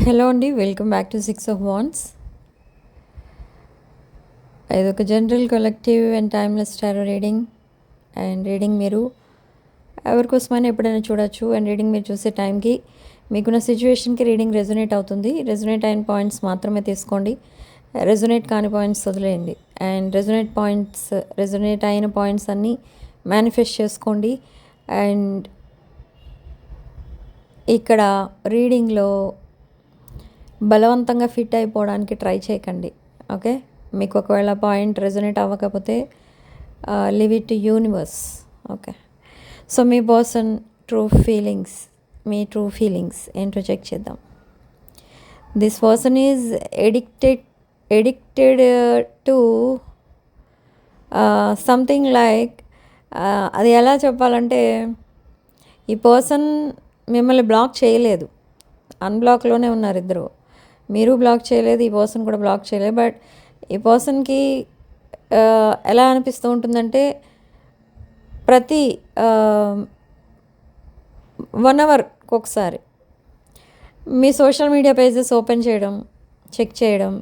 Hello అండి, welcome back to 6 of Wands. ఇది ఒక general collective and timeless tarot reading. And reading మీరు ఎవరికోసమైనా ఎప్పుడైనా చూడొచ్చు. అండ్ రీడింగ్ మీరు చూసే టైంకి మీకున్న సిచ్యువేషన్కి రీడింగ్ రెజొనేట్ అవుతుంది. రెజొనేట్ అయిన పాయింట్స్ మాత్రమే తీసుకోండి, రెజొనేట్ కాని పాయింట్స్ వదిలేయండి. అండ్ రెజొనేట్ అయిన పాయింట్స్ అన్నీ మేనిఫెస్ట్ చేసుకోండి. అండ్ ఇక్కడ రీడింగ్లో బలవంతంగా ఫిట్ అయిపోవడానికి ట్రై చేయకండి. ఓకే, మీకు ఒకవేళ పాయింట్ రెజొనేట్ అవ్వకపోతే live it to universe. Okay, so me person me true feelings ఏంటో చెక్ చేద్దాం. This person is addicted to something like, అది ఎలా చెప్పాలంటే, ఈ పర్సన్ మిమ్మల్ని బ్లాక్ చేయలేదు, అన్బ్లాక్లోనే ఉన్నారు ఇద్దరు. మీరు బ్లాక్ చేయలేదు, ఈ పర్సన్ కూడా బ్లాక్ చేయలేదు. బట్ ఈ పర్సన్కి ఎలా అనిపిస్తూ ఉంటుందంటే, ప్రతి 1 అవర్కి ఒకసారి మీ సోషల్ మీడియా పేజెస్ ఓపెన్ చేయడం, చెక్ చేయడం,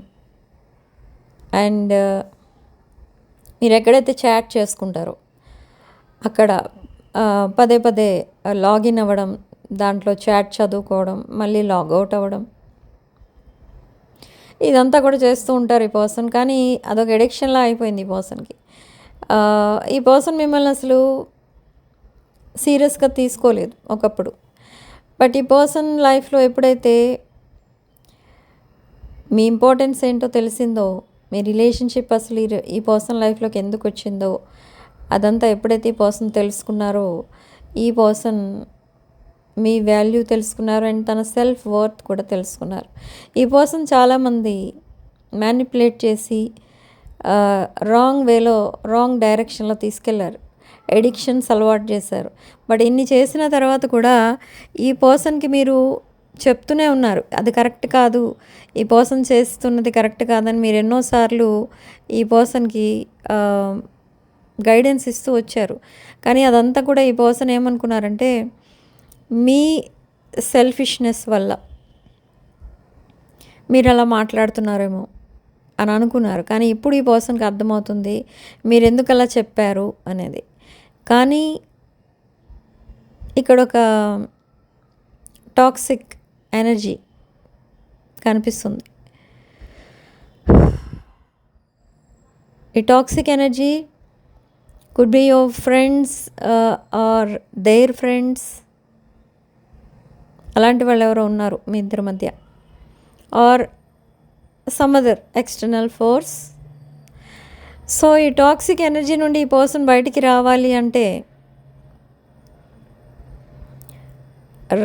అండ్ మీరు ఎక్కడైతే చాట్ చేసుకుంటారో అక్కడ పదే పదే లాగిన్ అవ్వడం, దాంట్లో చాట్ చదువుకోవడం, మళ్ళీ లాగౌట్ అవ్వడం, ఇదంతా కూడా చేస్తూ ఉంటారు ఈ పర్సన్. కానీ అదొక ఎడిక్షన్లా అయిపోయింది ఈ పర్సన్కి. ఈ పర్సన్ మిమ్మల్ని అసలు సీరియస్గా తీసుకోలేదు ఒకప్పుడు. బట్ ఈ పర్సన్ లైఫ్లో ఎప్పుడైతే మీ ఇంపార్టెన్స్ ఏంటో తెలిసిందో, మీ రిలేషన్షిప్ అసలు ఈ పర్సన్ లైఫ్లోకి ఎందుకు వచ్చిందో, అదంతా ఎప్పుడైతే ఈ పర్సన్ తెలుసుకున్నారో, ఈ పర్సన్ మీ వాల్యూ తెలుసుకున్నారు. అండ్ తన సెల్ఫ్ వర్త్ కూడా తెలుసుకున్నారు. ఈ పర్సన్ చాలామంది మ్యానిపులేట్ చేసి రాంగ్ వేలో, రాంగ్ డైరెక్షన్లో తీసుకెళ్లారు, ఎడిక్షన్స్ అలవాటు చేశారు. బట్ ఇన్ని చేసిన తర్వాత కూడా ఈ పర్సన్కి మీరు చెప్తూనే ఉన్నారు, అది కరెక్ట్ కాదు, ఈ పర్సన్ చేస్తున్నది కరెక్ట్ కాదని మీరు ఎన్నోసార్లు ఈ పర్సన్కి గైడెన్స్ ఇస్తూ వచ్చారు. కానీ అదంతా కూడా ఈ పర్సన్ ఏమనుకున్నారంటే, మీ సెల్ఫిష్నెస్ వల్ల మీరు అలా మాట్లాడుతున్నారేమో అని అనుకున్నారు. కానీ ఇప్పుడు ఈ పర్సన్కి అర్థమవుతుంది మీరు ఎందుకు అలా చెప్పారు అనేది. కానీ ఇక్కడ ఒక టాక్సిక్ ఎనర్జీ కనిపిస్తుంది. ఈ toxic energy could be your friends or their friends. అలాంటి వాళ్ళు ఎవరో ఉన్నారు మీ ఇద్దరి మధ్య, or some other external force. So ఈ టాక్సిక్ ఎనర్జీ నుండి ఈ పర్సన్ బయటికి రావాలి అంటే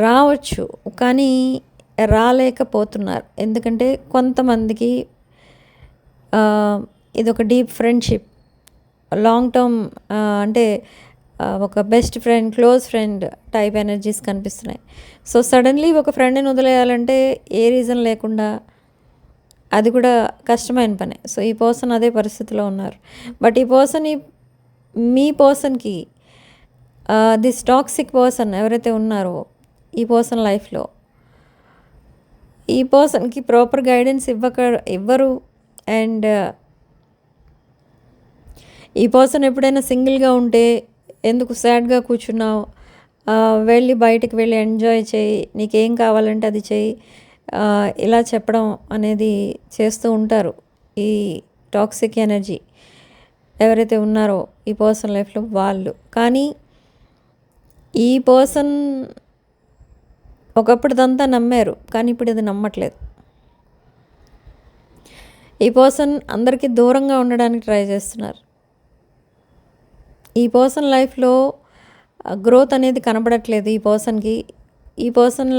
రావచ్చు, కానీ రాలేకపోతున్నారు. ఎందుకంటే కొంతమందికి ఇదొక డీప్ ఫ్రెండ్షిప్, లాంగ్ టర్మ్, అంటే ఒక best friend, close friend type energies కనిపిస్తున్నాయి. సో సడన్లీ ఒక ఫ్రెండ్ని వదిలేయాలంటే ఏ రీజన్ లేకుండా అది కూడా కష్టమైన పనే. సో ఈ పర్సన్ అదే పరిస్థితిలో ఉన్నారు. బట్ ఈ పర్సన్ మీ పర్సన్కి దిస్ టాక్సిక్ పర్సన్ ఎవరైతే ఉన్నారో ఈ పర్సన్ లైఫ్లో, ఈ పర్సన్కి ప్రాపర్ గైడెన్స్ ఇవ్వరు. అండ్ ఈ పర్సన్ ఎప్పుడైనా సింగిల్గా ఉంటే, ఎందుకు సాడ్గా కూర్చున్నావు, వెళ్ళి బయటికి వెళ్ళి ఎంజాయ్ చేయి, నీకేం కావాలంటే అది చేయి, ఇలా చెప్పడం అనేది చేస్తూ ఉంటారు ఈ టాక్సిక్ ఎనర్జీ ఎవరైతే ఉన్నారో ఈ పర్సన్ లైఫ్లో వాళ్ళు. కానీ ఈ పర్సన్ ఒకప్పుడుదంతా నమ్మారు, కానీ ఇప్పుడు ఇది నమ్మట్లేదు. ఈ పర్సన్ అందరికీ దూరంగా ఉండడానికి ట్రై చేస్తున్నారు. ఈ పర్సన్ లైఫ్లో గ్రోత్ అనేది కనబడట్లేదు ఈ పర్సన్కి. ఈ పర్సన్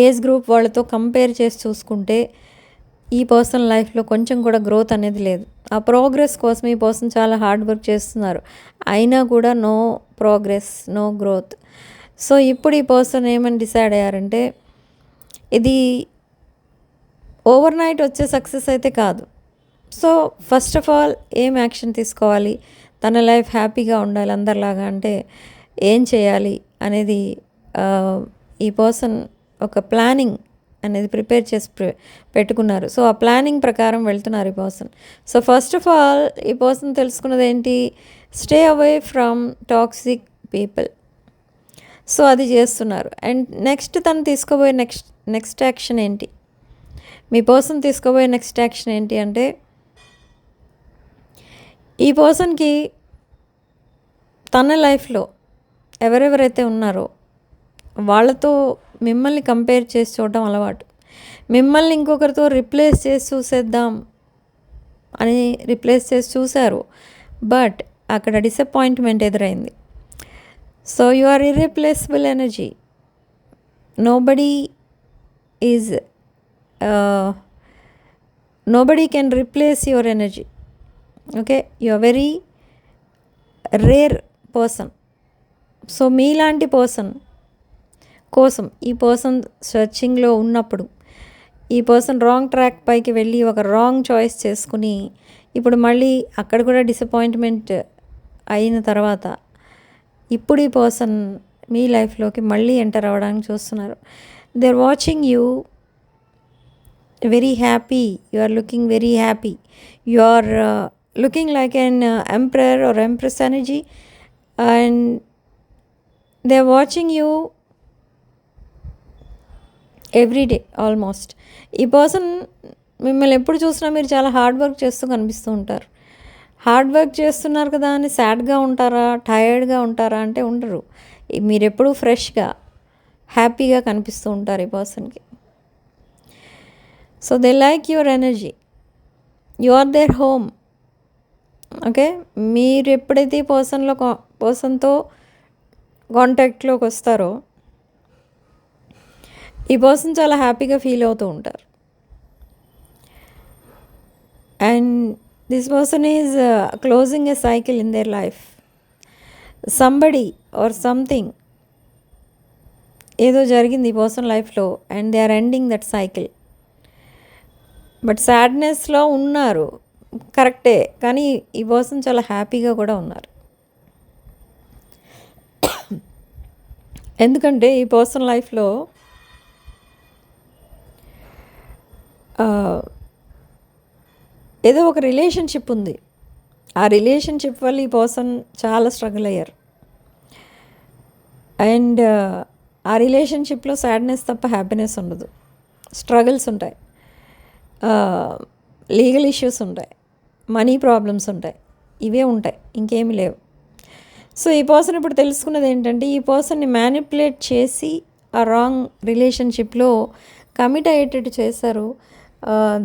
ఏజ్ గ్రూప్ వాళ్ళతో కంపేర్ చేసి చూసుకుంటే ఈ పర్సన్ లైఫ్లో కొంచెం కూడా గ్రోత్ అనేది లేదు. ఆ ప్రోగ్రెస్ కోసం ఈ పర్సన్ చాలా హార్డ్ వర్క్ చేస్తున్నారు, అయినా కూడా no progress, no growth. So ఇప్పుడు ఈ పర్సన్ ఏమని డిసైడ్ అయ్యారంటే, ఇది ఓవర్ నైట్ వచ్చే సక్సెస్ అయితే కాదు. సో ఫస్ట్ ఆఫ్ ఆల్ ఏం యాక్షన్ తీసుకోవాలి, తన లైఫ్ హ్యాపీగా ఉండాలి అందరిలాగా అంటే ఏం చేయాలి అనేది ఈ పర్సన్ ఒక ప్లానింగ్ అనేది ప్రిపేర్ చేసి పెట్టుకున్నారు. సో ఆ ప్లానింగ్ ప్రకారం వెళ్తున్నారు ఈ person. So first of all ఈ పర్సన్ తెలుసుకున్నది ఏంటి, stay away from toxic people. So అది చేస్తున్నారు. అండ్ నెక్స్ట్ తను తీసుకోబోయే నెక్స్ట్ యాక్షన్ ఏంటి, మీ పర్సన్ తీసుకోబోయే నెక్స్ట్ యాక్షన్ ఏంటి అంటే, ఈ పర్సన్కి తన లైఫ్లో ఎవరెవరైతే ఉన్నారో వాళ్ళతో మిమ్మల్ని కంపేర్ చేసి చూడడం అలవాటు. మిమ్మల్ని ఇంకొకరితో రిప్లేస్ చేసి చూసేద్దాం అని రిప్లేస్ చేసి చూశారు, బట్ అక్కడ డిసప్పాయింట్మెంట్ ఎదురైంది. So you are irreplaceable energy. nobody can replace your energy. Okay, you are very rare person. So మీలాంటి పర్సన్ కోసం ఈ పర్సన్ సర్చింగ్లో ఉన్నప్పుడు ఈ పర్సన్ రాంగ్ ట్రాక్ పైకి వెళ్ళి ఒక రాంగ్ చాయిస్ చేసుకుని ఇప్పుడు మళ్ళీ అక్కడ కూడా డిసప్పాయింట్మెంట్ అయిన తర్వాత ఇప్పుడు ఈ పర్సన్ మీ లైఫ్లోకి మళ్ళీ ఎంటర్ అవ్వడానికి చూస్తున్నారు. They are watching you very happy, you are looking very happy, you are looking like an emperor or empress energy, and they are watching you every day almost. ఈ person మిమ్మల్ని ఎప్పుడు చూసినా మీరు చాలా హార్డ్ వర్క్ చేస్తూ కనిపిస్తూ ఉంటారు. Hard work చేస్తున్నారు కదా అని సాడ్గా ఉంటారా, టైర్డ్గా ఉంటారా అంటే ఉండరు. మీరు ఎప్పుడూ ఫ్రెష్గా హ్యాపీగా కనిపిస్తూ ఉంటారు ఈ పర్సన్కి. So they like your energy, you are their home. Okay, మీరు ఎప్పుడైతే ఈ పర్సన్తో కాంటాక్ట్లోకి వస్తారో ఈ పర్సన్ చాలా హ్యాపీగా ఫీల్ అవుతూ ఉంటారు. And this person is closing a cycle in their life. Somebody or something ఏదో జరిగింది ఈ పర్సన్ లైఫ్లో and they are ending that cycle. But సాడ్నెస్లో ఉన్నారు, కరెక్టే, కానీ ఈ పర్సన్ చాలా హ్యాపీగా కూడా ఉన్నారు. ఎందుకంటే ఈ పర్సన్ లైఫ్లో ఏదో ఒక రిలేషన్షిప్ ఉంది. ఆ రిలేషన్షిప్ వల్ల ఈ పర్సన్ చాలా స్ట్రగుల్ అయ్యారు. అండ్ ఆ రిలేషన్షిప్లో సాడ్నెస్ తప్ప హ్యాపీనెస్ ఉండదు, స్ట్రగుల్స్ ఉంటాయి, లీగల్ ఇష్యూస్ ఉంటాయి, మనీ ప్రాబ్లమ్స్ ఉంటాయి, ఇవే ఉంటాయి, ఇంకేమీ లేవు. సో ఈ పర్సన్ ఇప్పుడు తెలుసుకున్నది ఏంటంటే ఈ పర్సన్ని మ్యానిపులేట్ చేసి ఆ రాంగ్ రిలేషన్షిప్లో కమిట్ అయ్యేటట్టు చేశారు.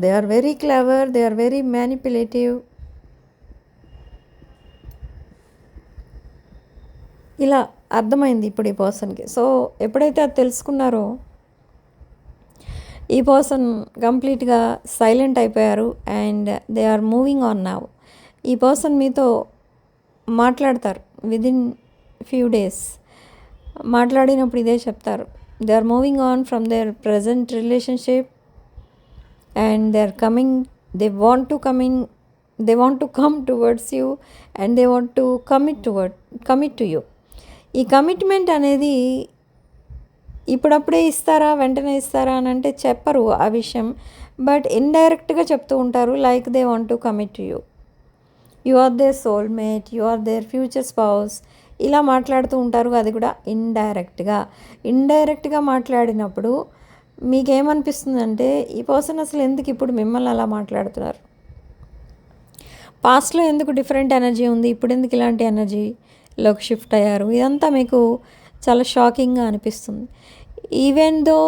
They are very clever, they are very manipulative. ఇలా అర్థమైంది ఇప్పుడు ఈ పర్సన్కి. సో ఎప్పుడైతే అది తెలుసుకున్నారో ఈ పర్సన్ కంప్లీట్గా సైలెంట్ అయిపోయారు and they are moving on now. ఈ పర్సన్ మీతో మాట్లాడతారు విదిన్ ఫ్యూ డేస్. మాట్లాడినప్పుడు ఇదే చెప్తారు, they are moving on from their present relationship and they are coming, they want to come towards you and they want to commit to you. ఈ commitment అనేది ఇప్పుడప్పుడే ఇస్తారా, వెంటనే ఇస్తారా అని అంటే చెప్పరు ఆ విషయం, బట్ ఇండైరెక్ట్గా చెప్తూ ఉంటారు. Like they want to commit to you, you are their soulmate, you are their future spouse, ఇలా మాట్లాడుతూ ఉంటారు. అది కూడా ఇండైరెక్ట్గా మాట్లాడినప్పుడు మీకేమనిపిస్తుందంటే ఈ పర్సన్ అసలు ఎందుకు ఇప్పుడు మిమ్మల్ని అలా మాట్లాడుతున్నారు, పాస్ట్లో ఎందుకు డిఫరెంట్ ఎనర్జీ ఉంది, ఇప్పుడు ఎందుకు ఇలాంటి ఎనర్జీలోకి షిఫ్ట్ అయ్యారు, ఇదంతా మీకు చాలా షాకింగ్గా అనిపిస్తుంది. Even though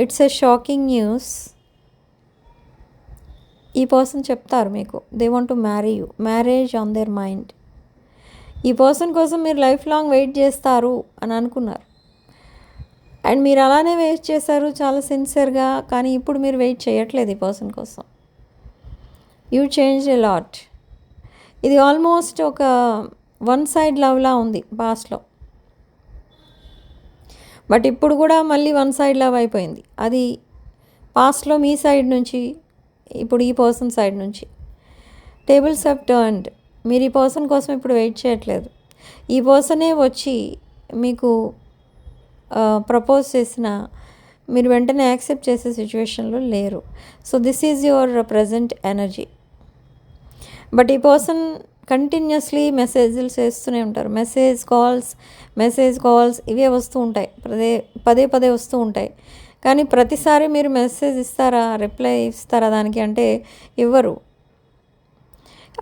it's a shocking news, ఈ పర్సన్ చెప్తారు మీకు they want to marry you, marriage on their mind. ఈ పర్సన్ కోసం మీరు లైఫ్ లాంగ్ వెయిట్ చేస్తారు అని అనుకున్నారు అండ్ మీరు అలానే వెయిట్ చేశారు చాలా సిన్సియర్గా, కానీ ఇప్పుడు మీరు వెయిట్ చేయట్లేదు ఈ పర్సన్ కోసం. You change a lot. ఇది ఆల్మోస్ట్ ఒక వన్ సైడ్ లవ్లా ఉంది పాస్ట్లో, బట్ ఇప్పుడు కూడా మళ్ళీ వన్ సైడ్ లవ్ అయిపోయింది. అది పాస్ట్లో మీ సైడ్ నుంచి, ఇప్పుడు ఈ పర్సన్ సైడ్ నుంచి. Tables have turned. మీరు ఈ పర్సన్ కోసం ఇప్పుడు వెయిట్ చేయట్లేదు, ఈ పర్సనే వచ్చి మీకు ప్రపోజ్ చేసిన మీరు వెంటనే యాక్సెప్ట్ చేసే సిచ్యువేషన్లో లేరు. So this is your present energy. But ఈ పర్సన్ కంటిన్యూస్లీ మెసేజ్లు చేస్తూనే ఉంటారు. మెసేజ్ కాల్స్ ఇవే వస్తూ ఉంటాయి, పదే పదే వస్తూ ఉంటాయి. కానీ ప్రతిసారి మీరు మెసేజ్ ఇస్తారా, రిప్లై ఇస్తారా దానికి అంటే ఇవ్వరు.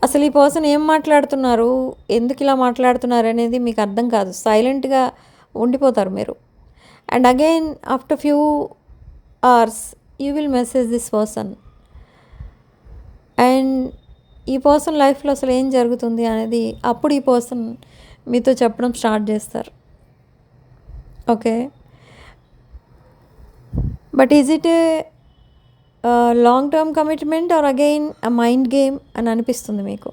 అసలు ఈ పర్సన్ ఏం మాట్లాడుతున్నారు, ఎందుకు ఇలా మాట్లాడుతున్నారు అనేది మీకు అర్థం కాదు. సైలెంట్గా ఉండిపోతారు మీరు. And again after few hours you will message this person. And ఈ పర్సన్ లైఫ్లో అసలు ఏం జరుగుతుంది అనేది అప్పుడు ఈ పర్సన్ మీతో చెప్పడం స్టార్ట్ చేస్తారు. Okay, but is it a long term commitment or again a mind game అని అనిపిస్తుంది మీకు.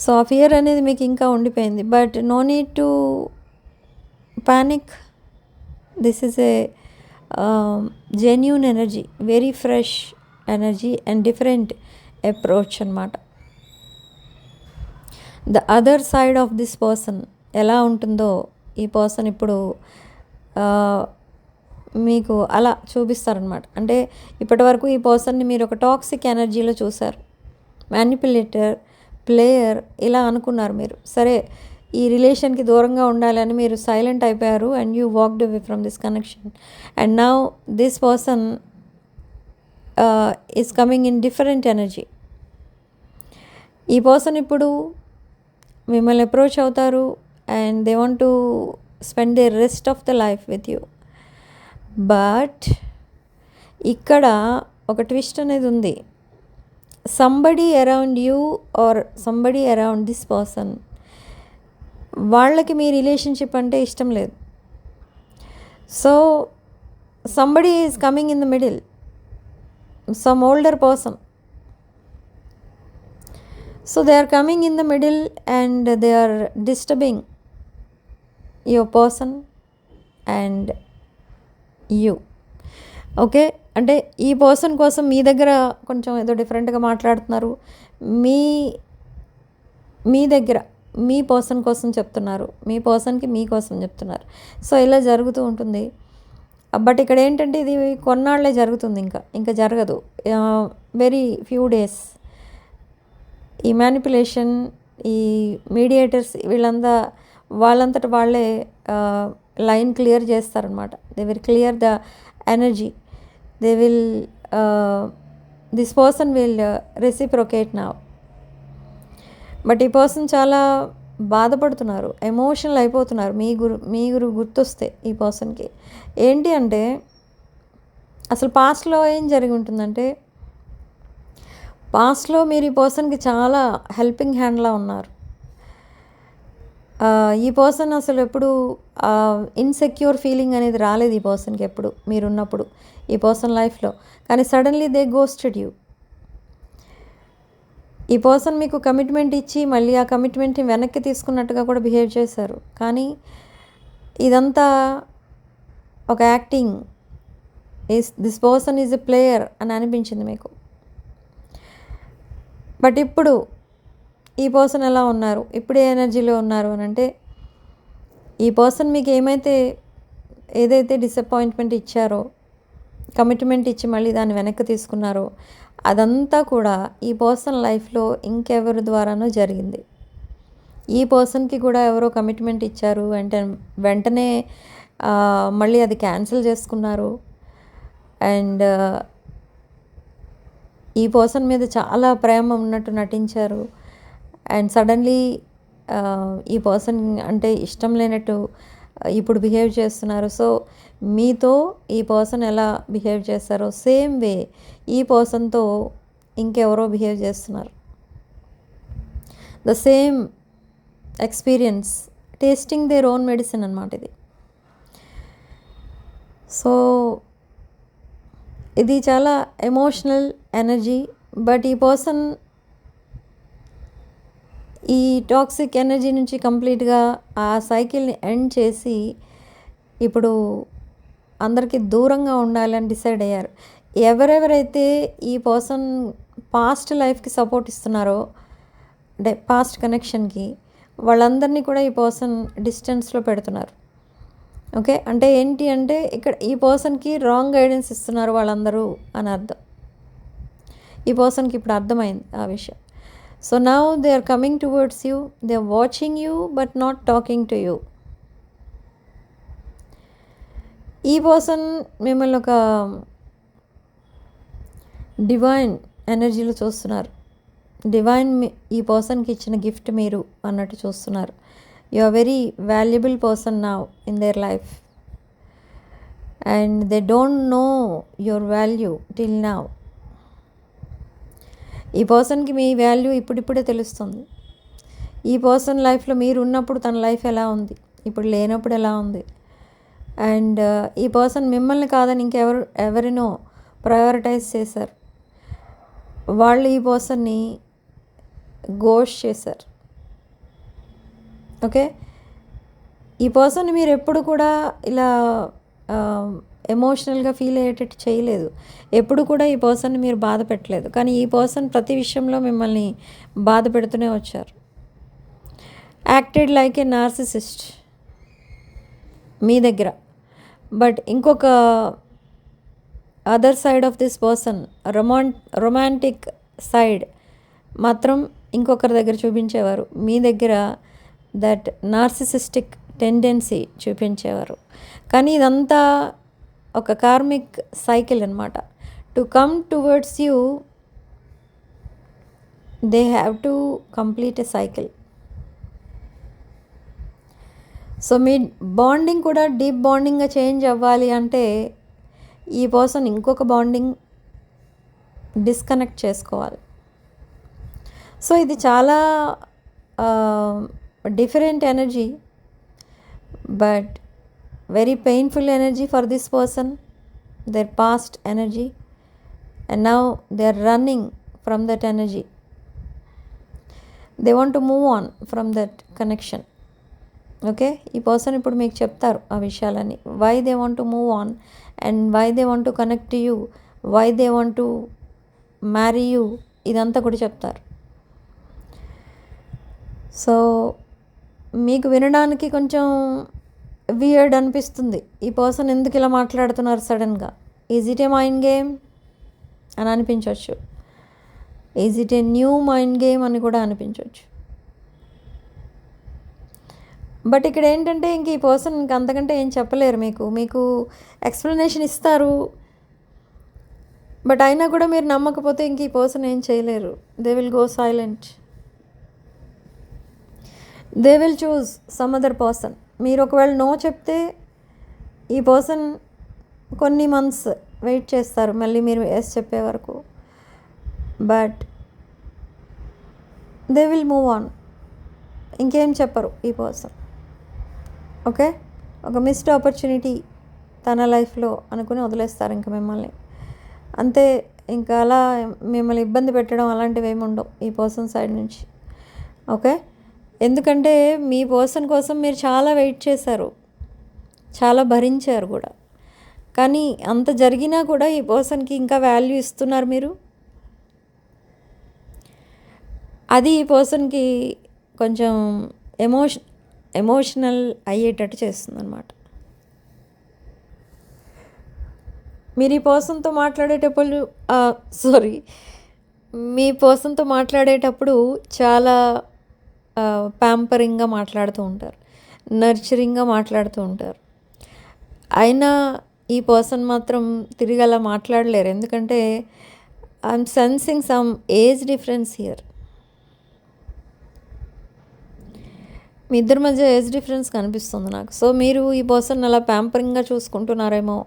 సో ఆ ఫియర్ అనేది మీకు ఇంకా ఉండిపోయింది. But no need to panic. This is a genuine energy, very fresh energy and different approach అన్నమాట. The other side of this person ఎలా ఉంటుందో ఈ పర్సన్ ఇప్పుడు మీకు అలా చూపిస్తారనమాట. అంటే ఇప్పటి వరకు ఈ పర్సన్ని మీరు ఒక టాక్సిక్ ఎనర్జీలో చూశారు, మ్యానిపులేటర్, ప్లేయర్ ఇలా అనుకున్నారు మీరు. సరే ఈ రిలేషన్కి దూరంగా ఉండాలని మీరు సైలెంట్ అయిపోయారు and you walked away from this connection. And now this person is coming in different energy. ఈ పర్సన్ ఇప్పుడు మిమ్మల్ని అప్రోచ్ అవుతారు and they want to spend the rest of the life with you. But ఇక్కడ ఒక twist అనేది ఉంది. Somebody around you or somebody around this person, వాళ్ళకి మీ రిలేషన్షిప్ అంటే ఇష్టం లేదు. So somebody is coming in the middle, some older person. So they are coming in the middle and they are disturbing your person and you. Okay, అంటే ఈ person కోసం మీ దగ్గర కొంచెం ఏదో డిఫరెంట్గా మాట్లాడుతున్నారు, మీ దగ్గర మీ పర్సన్ కోసం చెప్తున్నారు, మీ పర్సన్కి మీ కోసం చెప్తున్నారు. సో ఇలా జరుగుతూ ఉంటుంది. బట్ ఇక్కడ ఏంటంటే ఇది కొన్నాళ్ళే జరుగుతుంది, ఇంకా జరగదు. వెరీ ఫ్యూ డేస్ ఈ మ్యానిపులేషన్, ఈ మీడియేటర్స్ వాళ్ళంతట వాళ్ళే లైన్ క్లియర్ చేస్తారనమాట. They will clear the energy. They will this person will reciprocate now. But ఈ పర్సన్ చాలా బాధపడుతున్నారు, ఎమోషనల్ అయిపోతున్నారు మీ గుర్తొస్తే ఈ పర్సన్కి. ఏంటి అంటే అసలు పాస్ట్లో ఏం జరిగి ఉంటుందంటే, పాస్ట్లో మీరు ఈ పర్సన్కి చాలా హెల్పింగ్ హ్యాండ్లా ఉన్నారు. ఈ పర్సన్ అసలు ఎప్పుడు ఇన్సెక్యూర్ ఫీలింగ్ అనేది రాలేదు ఈ పర్సన్కి ఎప్పుడు మీరున్నప్పుడు ఈ పర్సన్ లైఫ్లో. కానీ సడన్లీ దే గోస్టెడ్ యూ. ఈ పర్సన్ మీకు కమిట్మెంట్ ఇచ్చి మళ్ళీ ఆ కమిట్మెంట్ని వెనక్కి తీసుకున్నట్టుగా కూడా బిహేవ్ చేశారు. కానీ ఇదంతా ఒక acting. This person is a player అని అనిపించింది మీకు. బట్ ఇప్పుడు ఈ పర్సన్ ఎలా ఉన్నారు, ఇప్పుడు ఏ ఎనర్జీలో ఉన్నారు అని అంటే, ఈ పర్సన్ మీకు ఏదైతే డిసప్పాయింట్మెంట్ ఇచ్చారో, కమిట్మెంట్ ఇచ్చి మళ్ళీ దాన్ని వెనక్కి తీసుకున్నారో, అదంతా కూడా ఈ పర్సన్ లైఫ్లో ఇంకెవరి ద్వారానో జరిగింది. ఈ పర్సన్కి కూడా ఎవరో కమిట్మెంట్ ఇచ్చారు అంటే వెంటనే మళ్ళీ అది క్యాన్సిల్ చేసుకున్నారు. అండ్ ఈ పర్సన్ మీద చాలా ప్రేమ ఉన్నట్టు నటించారు. అండ్ సడన్లీ ఈ పర్సన్ అంటే ఇష్టం లేనట్టు ఇప్పుడు బిహేవ్ చేస్తున్నారు. సో మీతో ఈ పర్సన్ ఎలా బిహేవ్ చేస్తారో సేమ్ వే ఈ పర్సన్తో ఇంకెవరో బిహేవ్ చేస్తున్నారు. The same experience, tasting their own medicine అన్నమాట ఇది. సో ఇది చాలా ఎమోషనల్ ఎనర్జీ. బట్ ఈ పర్సన్ ఈ టాక్సిక్ ఎనర్జీ నుంచి కంప్లీట్గా ఆ సైకిల్ని ఎండ్ చేసి ఇప్పుడు అందరికీ దూరంగా ఉండాలని డిసైడ్ అయ్యారు. ఎవరెవరైతే ఈ పర్సన్ పాస్ట్ లైఫ్కి సపోర్ట్ ఇస్తున్నారో, అంటే పాస్ట్ కనెక్షన్కి, వాళ్ళందరినీ కూడా ఈ పర్సన్ డిస్టెన్స్లో పెడుతున్నారు. ఓకే. అంటే ఏంటి అంటే ఇక్కడ ఈ పర్సన్కి రాంగ్ గైడెన్స్ ఇస్తున్నారు వాళ్ళందరూ అని అర్థం. ఈ పర్సన్కి ఇప్పుడు అర్థమైంది ఆ విషయం. So now they are coming towards you, they are watching you but not talking to you. ఈ పర్సన్ మిమ్మల్ని ఒక డివైన్ ఎనర్జీలో చూస్తున్నారు. డివైన్ ఈ పర్సన్కి ఇచ్చిన గిఫ్ట్ మీరు అన్నట్టు చూస్తున్నారు. You are very valuable person now in their life and they don't know your value till now. ఈ పర్సన్కి మీ వాల్యూ ఇప్పుడిప్పుడే తెలుస్తుంది. ఈ పర్సన్ లైఫ్లో మీరు ఉన్నప్పుడు తన లైఫ్ ఎలా ఉంది, ఇప్పుడు లేనప్పుడు ఎలా ఉంది. అండ్ ఈ పర్సన్ మిమ్మల్ని కాదని ఎవరినో ప్రయారిటైజ్ చేశారు. వాళ్ళు ఈ పర్సన్ని గోష్ చేశారు. ఓకే. ఈ పర్సన్ మీరు ఎప్పుడు కూడా ఇలా ఎమోషనల్గా ఫీల్ అయ్యేటట్టు చేయలేదు. ఎప్పుడు కూడా ఈ పర్సన్ని మీరు బాధ పెట్టలేదు. కానీ ఈ పర్సన్ ప్రతి విషయంలో మిమ్మల్ని బాధ పెడుతూనే వచ్చారు. యాక్టెడ్ లైక్ ఏ నార్సిసిస్ట్ మీ దగ్గర. బట్ ఇంకొక other side of this person romantic side మాత్రం ఇంకొకరి దగ్గర చూపించేవారు. మీ దగ్గర దట్ నార్సిసిస్టిక్ టెండెన్సీ చూపించేవారు. కానీ ఇదంతా ఒక కార్మిక్ సైకిల్ అన్నమాట. To come towards you they have to complete a cycle. So me bonding కూడా డీప్ బాండింగ్గా చేంజ్ అవ్వాలి అంటే ఈ పర్సన్ ఇంకొక బాండింగ్ డిస్కనెక్ట్ చేసుకోవాలి. సో ఇది చాలా different energy but very painful energy for this person, their past energy, and now they are running from that energy. They want to move on from that connection. Okay. ఈ person ఇప్పుడు మీకు చెప్తారు ఆ విషయాలన్నీ. Why they want to move on and why they want to connect to you, why they want to marry you, ఇదంతా కూడా చెప్తారు. So మీకు వినడానికి కొంచెం వియర్డ్ అనిపిస్తుంది. ఈ పర్సన్ ఎందుకు ఇలా మాట్లాడుతున్నారు సడన్గా, is it A mind game అని అనిపించవచ్చు. Is it a new mind game అని కూడా అనిపించవచ్చు. బట్ ఇక్కడ ఏంటంటే ఇంక ఈ పర్సన్ ఇంక అంతకంటే ఏం చెప్పలేరు. మీకు ఎక్స్ప్లెనేషన్ ఇస్తారు. బట్ అయినా కూడా మీరు నమ్మకపోతే ఇంక ఈ పర్సన్ ఏం చేయలేరు. They will go silent. They will choose some other person. మీరు ఒకవేళ నో చెప్తే ఈ పర్సన్ కొన్ని మంత్స్ వెయిట్ చేస్తారు మళ్ళీ మీరు ఎస్ చెప్పే వరకు. But they will move on. ఇంకేం చెప్పరు ఈ పర్సన్. ఓకే. ఒక మిస్డ్ ఆపర్చునిటీ తన లైఫ్లో అనుకుని వదిలేస్తారు ఇంక మిమ్మల్ని. అంతే. ఇంకా అలా మిమ్మల్ని ఇబ్బంది పెట్టడం అలాంటివి ఏమి ఉండవు ఈ పర్సన్ సైడ్ నుంచి. ఓకే. ఎందుకంటే మీ పర్సన్ కోసం మీరు చాలా వెయిట్ చేశారు, చాలా భరించారు కూడా. కానీ అంత జరిగినా కూడా ఈ పర్సన్కి ఇంకా వాల్యూ ఇస్తున్నారు మీరు. అది ఈ పర్సన్కి కొంచెం ఎమోషనల్ అయ్యేటట్టు చేస్తుంది అన్నమాట. మీరు ఈ పర్సన్తో మీ పర్సన్తో మాట్లాడేటప్పుడు చాలా ప్యాంపరింగ్గా మాట్లాడుతూ ఉంటారు, నర్చరింగ్గా మాట్లాడుతూ ఉంటారు. అయినా ఈ పర్సన్ మాత్రం తిరిగి అలా మాట్లాడలేరు. ఎందుకంటే I'm sensing some age difference here. మీ ఇద్దరి మధ్య ఏజ్ డిఫరెన్స్ కనిపిస్తుంది నాకు. సో మీరు ఈ పర్సన్ అలా ప్యాంపరింగ్గా చూసుకుంటున్నారేమో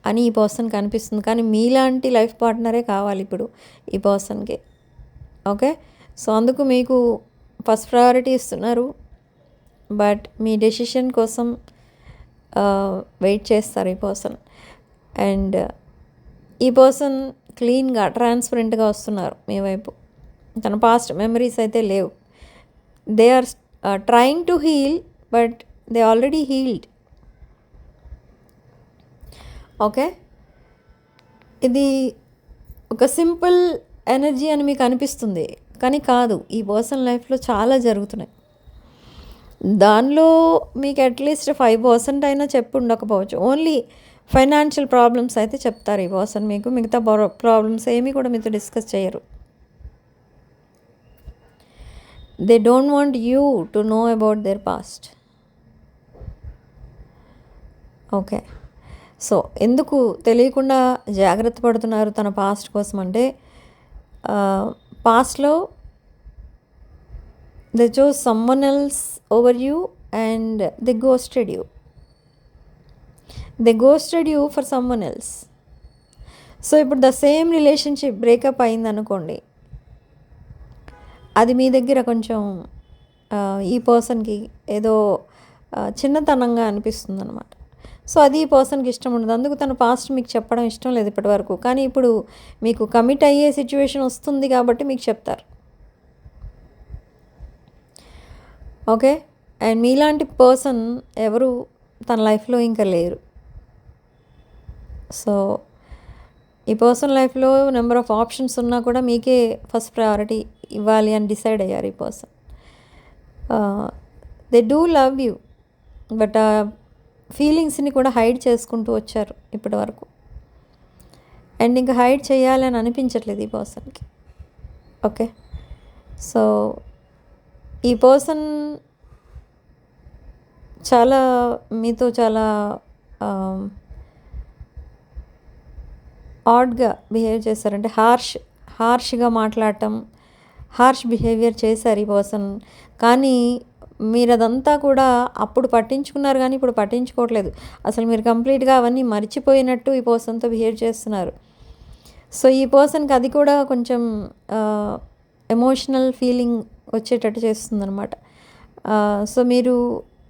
అని ఈ పర్సన్కి అనిపిస్తుంది. కానీ మీలాంటి లైఫ్ పార్ట్నరే కావాలి ఇప్పుడు ఈ పర్సన్కి. ఓకే. సో అందుకు మీకు ఫస్ట్ ప్రయారిటీ ఇస్తున్నారు. బట్ మీ డెసిషన్ కోసం వెయిట్ చేస్తారు ఈ పర్సన్. అండ్ ఈ పర్సన్ క్లీన్గా ట్రాన్స్పరెంట్గా వస్తున్నారు మీ వైపు. తన పాస్ట్ మెమరీస్ అయితే లేవు. They are trying to heal but they already healed. Okay. ఇది ఒక సింపుల్ ఎనర్జీ అని మీకు అనిపిస్తుంది కానీ కాదు. ఈ పర్సన్ లైఫ్లో చాలా జరుగుతున్నాయి. దానిలో మీకు అట్లీస్ట్ 5% అయినా చెప్పి ఉండకపోవచ్చు. ఓన్లీ ఫైనాన్షియల్ ప్రాబ్లమ్స్ అయితే చెప్తారు ఈ పర్సన్ మీకు. మిగతా ప్రాబ్లమ్స్ ఏమీ కూడా మీతో డిస్కస్ చేయరు. They don't want you to know about their past. Okay. So ఎందుకు తెలియకుండా జాగ్రత్త పడుతున్నారు తన పాస్ట్ కోసం అంటే, పాస్ట్లో they chose someone else over you and they ghosted you. They ghosted you for someone else. So ఇప్పుడు ద సేమ్ రిలేషన్షిప్ బ్రేకప్ అయింది అనుకోండి, అది మీ దగ్గర కొంచెం ఈ పర్సన్కి ఏదో చిన్నతనంగా అనిపిస్తుంది అనమాట. సో అది ఈ పర్సన్కి ఇష్టం ఉండదు. అందుకు తన పాస్ట్ మీకు చెప్పడం ఇష్టం లేదు ఇప్పటి వరకు. కానీ ఇప్పుడు మీకు కమిట్ అయ్యే సిచ్యువేషన్ వస్తుంది కాబట్టి మీకు చెప్తారు. ఓకే. అండ్ మీలాంటి పర్సన్ ఎవరు తన లైఫ్లో ఇంకా లేరు. సో ఈ పర్సన్ లైఫ్లో నెంబర్ ఆఫ్ ఆప్షన్స్ ఉన్నా కూడా మీకే ఫస్ట్ ప్రయారిటీ ఇవ్వాలి అని డిసైడ్ అయ్యారు ఈ person. They do love you, but ఆ ఫీలింగ్స్ని కూడా హైడ్ చేసుకుంటూ వచ్చారు ఇప్పటి వరకు. అండ్ ఇంకా హైడ్ చేయాలని అనిపించట్లేదు ఈ పర్సన్కి. ఓకే. సో ఈ పర్సన్ చాలా మీతో చాలా ఆడ్గా బిహేవ్ చేశారంటే హార్ష్గా మాట్లాడటం, హార్ష్ బిహేవియర్ చేశారు ఈ పర్సన్. కానీ మీరు అదంతా కూడా అప్పుడు పట్టించుకున్నారు కానీ ఇప్పుడు పట్టించుకోవట్లేదు. అసలు మీరు కంప్లీట్గా అవన్నీ మర్చిపోయినట్టు ఈ పర్సన్తో బిహేవ్ చేస్తున్నారు. సో ఈ పర్సన్కి అది కూడా కొంచెం ఎమోషనల్ ఫీలింగ్ వచ్చేటట్టు చేస్తుందన్నమాట. సో మీరు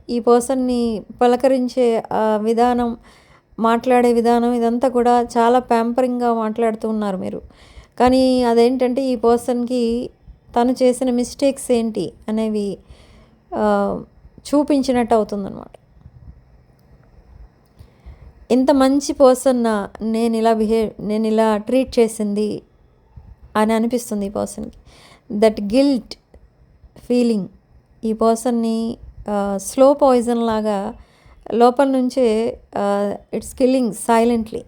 ఈ పర్సన్ని పలకరించే విధానం, మాట్లాడే విధానం ఇదంతా కూడా చాలా ప్యాంపరింగ్గా మాట్లాడుతూ ఉన్నారు మీరు. కానీ అదేంటంటే ఈ పర్సన్కి తను చేసిన మిస్టేక్స్ ఏంటి అనేవి చూపించినట్టు అవుతుందన్నమాట. ఇంత మంచి పర్సన్ నేను ఇలా ట్రీట్ చేసింది అని అనిపిస్తుంది ఈ పర్సన్కి. దట్ గిల్ట్ ఫీలింగ్ ఈ పర్సన్ని స్లో పాయిజన్ లాగా లోపల నుంచే it's killing silently.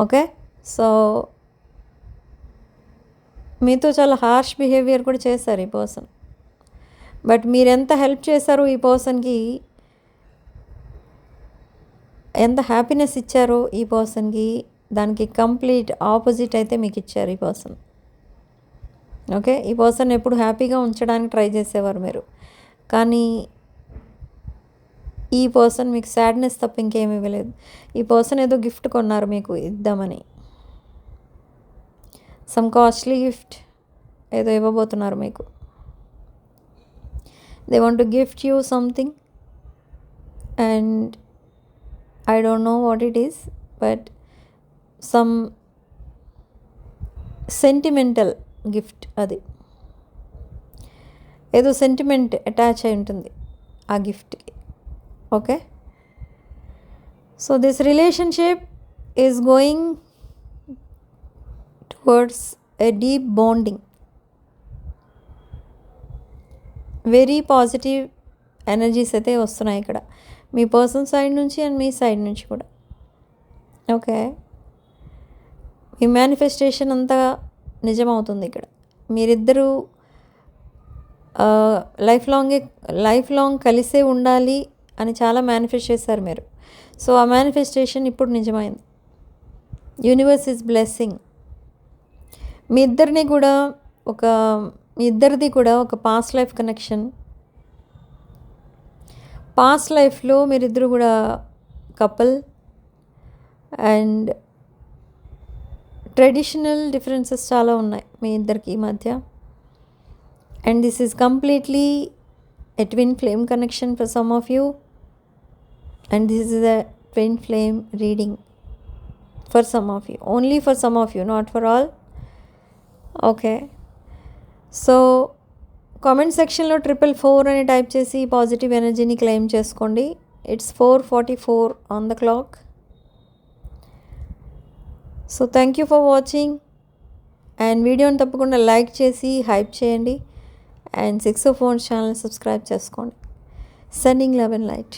Okay. So మీతో చాలా హార్ష్ బిహేవియర్ కూడా చేశారు ఈ పర్సన్. బట్ మీరు ఎంత హెల్ప్ చేశారో ఈ పర్సన్కి, ఎంత హ్యాపీనెస్ ఇచ్చారో ఈ పర్సన్కి, దానికి కంప్లీట్ ఆపోజిట్ అయితే మీకు ఇచ్చారు ఈ పర్సన్. ఓకే. ఈ పర్సన్ ఎప్పుడు హ్యాపీగా ఉంచడానికి ట్రై చేసేవారు మీరు. కానీ ఈ పర్సన్ మీకు సాడ్నెస్ తప్ప ఇంకేమీ ఇవ్వలేదు. ఈ పర్సన్ ఏదో గిఫ్ట్ కొన్నారు మీకు ఇద్దామని, సమ్ కాస్ట్లీ గిఫ్ట్ ఏదో ఇవ్వబోతున్నారు మీకు. They want to gift you something and I don't know what it is, but some sentimental gift. అది ఏదో సెంటిమెంట్ అటాచ్ అయి ఉంటుంది ఆ గిఫ్ట్కి. Okay. So this relationship is going towards a deep bonding. Very positive energies అయితే వస్తున్నాయి ఇక్కడ మీ పర్సన్ సైడ్ నుంచి అండ్ మీ సైడ్ నుంచి కూడా. ఓకే. మీ మేనిఫెస్టేషన్ అంతా నిజమవుతుంది ఇక్కడ. మీరిద్దరూ లైఫ్ లాంగ్ కలిసే ఉండాలి అని చాలా మేనిఫెస్ట్ చేశారు మీరు. సో ఆ మేనిఫెస్టేషన్ ఇప్పుడు నిజమైంది. Universe is blessing. మీ ఇద్దరిది కూడా ఒక పాస్ట్ లైఫ్ కనెక్షన్. పాస్ట్ లైఫ్లో మీరిద్దరు కూడా కపుల్ అండ్ ట్రెడిషనల్ డిఫరెన్సెస్ చాలా ఉన్నాయి మీ ఇద్దరికి మధ్య. And this is completely a twin flame connection for some of you. And this is a twin flame reading for some of you, only for some of you, not for all. Okay. So comment సెక్షన్లో 444 అని type చేసి positive ఎనర్జీని claim చేసుకోండి. It's 4:44 on the clock. So thank you for watching. And వీడియోని తప్పకుండా like చేసి hype చేయండి. And 6 phone channel subscribe చేసుకోండి. Sending love and light.